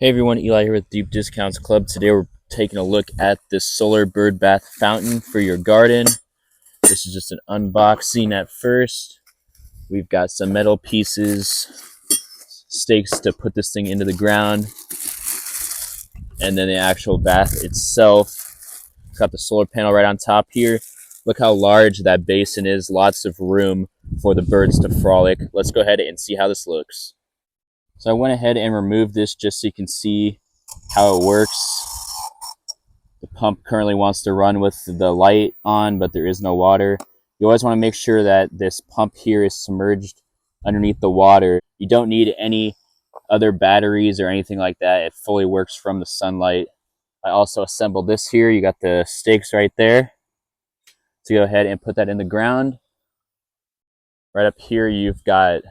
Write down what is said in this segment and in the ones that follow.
Hey everyone, Eli here with Deep Discounts Club. Today we're taking a look at this solar bird bath fountain for your garden. This is just an unboxing at first. We've got some metal pieces, stakes to put this thing into the ground, and then the actual bath itself. It's got the solar panel right on top here. Look how large that basin is, lots of room for the birds to frolic. Let's go ahead and see how this looks. So I went ahead and removed this just so you can see how it works. The pump currently wants to run with the light on, but there is no water. You always want to make sure that this pump here is submerged underneath the water. You don't need any other batteries or anything like that. It fully works from the sunlight. I also assembled this here. You got the stakes right there. So go ahead and put that in the ground. Right up here, you've got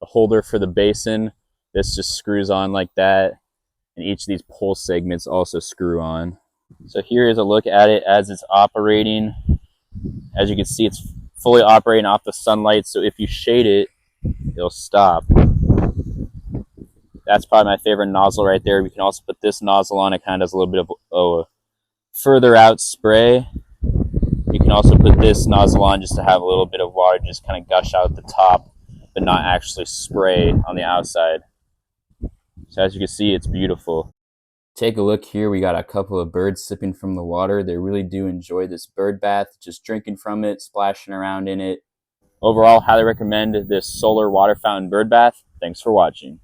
a holder for the basin. This just screws on like that. And each of these pole segments also screw on. So here is a look at it as it's operating. As you can see, it's fully operating off the sunlight, so if you shade it, it'll stop. That's probably my favorite nozzle right there. We can also put this nozzle on. It kind of does a little bit of a further out spray. You can also put this nozzle on just to have a little bit of water just kind of gush out the top, but not actually spray on the outside. So as you can see, it's beautiful. Take a look here. We got a couple of birds sipping from the water. They really do enjoy this bird bath, just drinking from it, splashing around in it. Overall, highly recommend this solar water fountain bird bath. Thanks for watching.